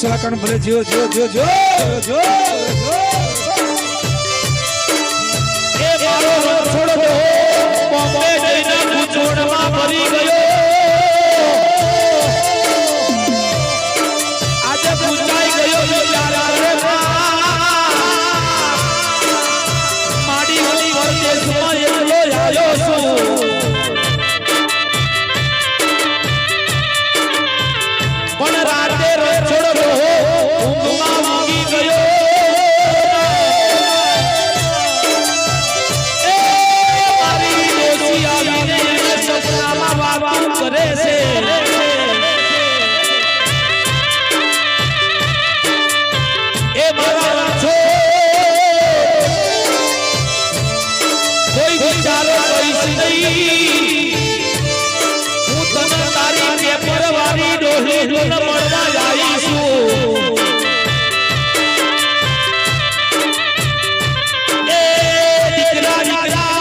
દક્ષિણા કણ ભલે જીઓ જીઓ જીઓ જીઓ જીઓ એ મારો રણછોડ દો બોમ્બે જઈને ગુજોડમાં ભરી ગયો આજે પૂજાઈ ગયો બિચારા રે માડી વળી પરદેશમાં એટલો આવ્યો છું પણ રાતે રણછોડ દો ઊંઘમાં ઊંઘી ગયો કરે છે એ મારા છો કોઈ વિચારો કઈશ નહીં હું તને તારી પેપર વાળી ડોહી મળવા આવીશું એ દીકરા દીકરા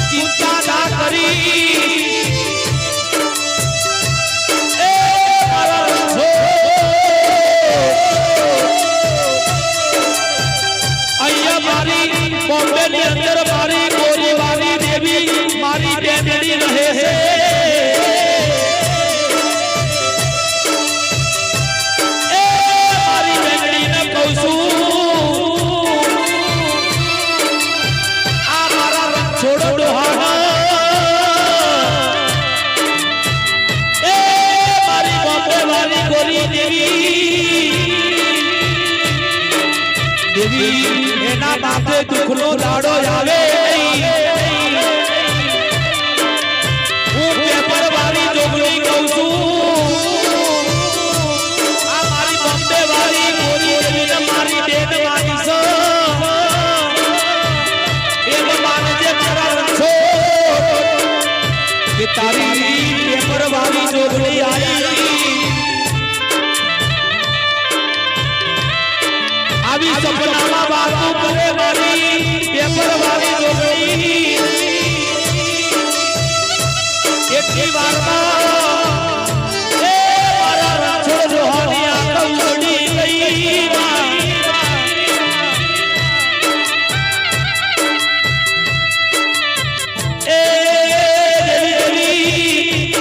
ચિંતા ના કરી એ મારા અહીંયા મારી બોમ્બે ની અંદર મારી ગોરી વાળી દેવી મારી બેનડી રહે છે એ મારી બેનડીને કહું છું આ મારા છોડો ડોહા એના માથે દુઃખનો દાડો આવે હું પેપર વાળી જોગણી કહું છું આ મારી બોમ્બે વાળી ગોરી મારી બેન માની છે એ માનજે કરાર છો કે તારી પેપર વાળી જોગણી આવી આવી સપનામાં વાતો કરે મારી પેપર વાળી જોગણી એટલી વારમાં એ મારા રણછોડ ડોહાની આંખ ઉડી ગઈ એ દેવી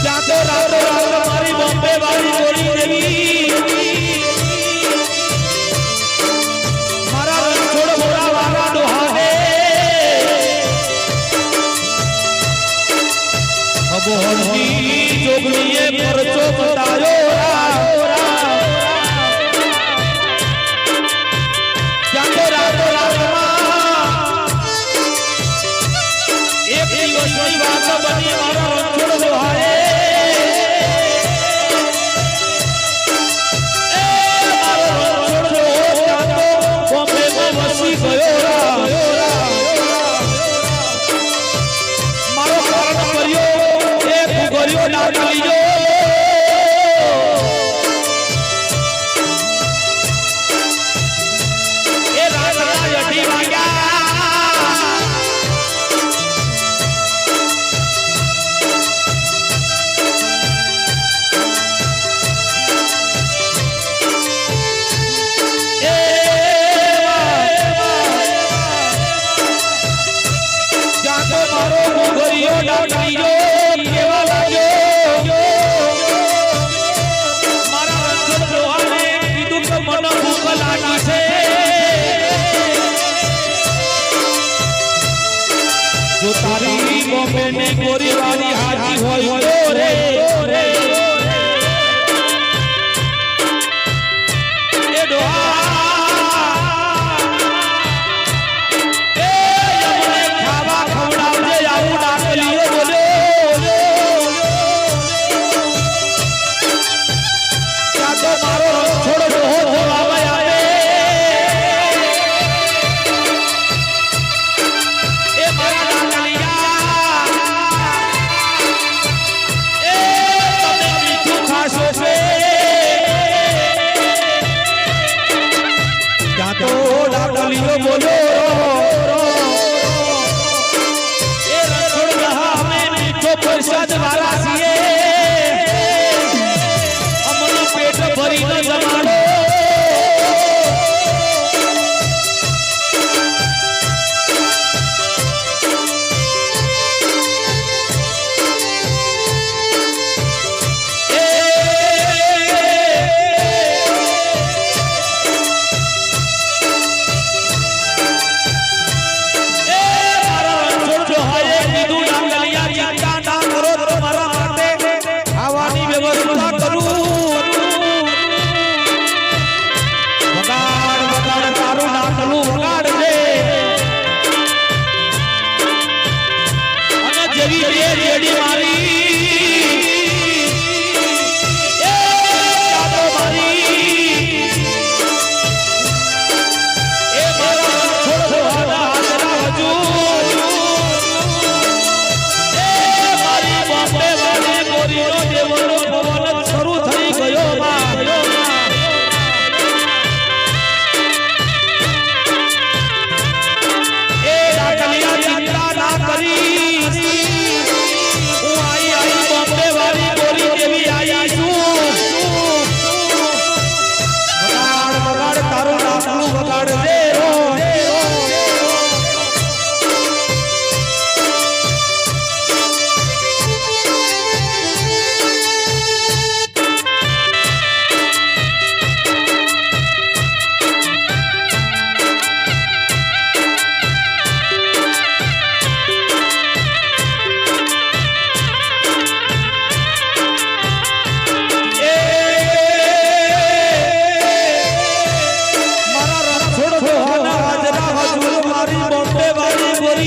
જાતો રાતો રાતો મારી બોમ્બે વાળી ગોરી દેવી મારા રણછોડ મોરા વાળા ડોહાને અબોહની જોગણીએ પરચો બતાયો જાતો રાતો રાતમાં એક દિવસની વાત બની મારા રણછોડ ડોહાએ મારો કારણ કર્યો એ ભૂગોળ્યો લાગી લીધો એ રાતના 8 વાગ્યા કેવા લાગ્યો મારા રણછોડ ડોહાને કીધું કે મને ભૂખ લાગી છે જો તારી બોમ્બે ની ગોરી વાળી હાજી હોય તો રે એ ડોહા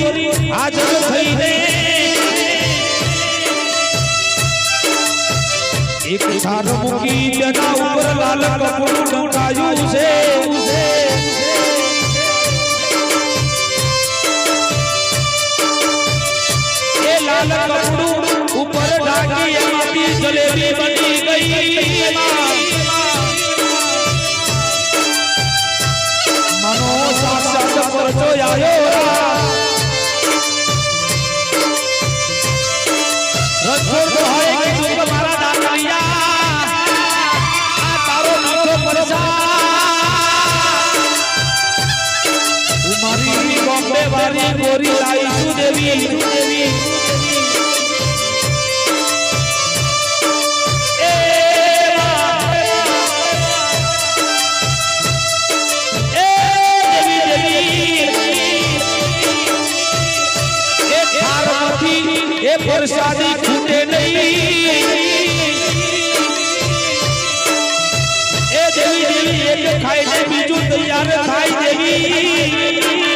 હાજર થઈને એક થાર મૂકી તેના ઉપર લાલ કપડું ઢંકાયું છે એ લાલ કપડું ઉપર ઢાંકી એમાંથી જલેબી બની ગઈ મનો સાક્ષાત પરચો આવ્યો રણછોડ દોહાય કે દુઃખ મારા દાદરિયા આ તારો મીઠો પરસા મારી બોમ્બે વાળી ગોરી લાઈ તું દેવી પરસાદી ખૂટે નહીં એ દેવી એક ખાઈને બીજું તૈયાર થાય દેવી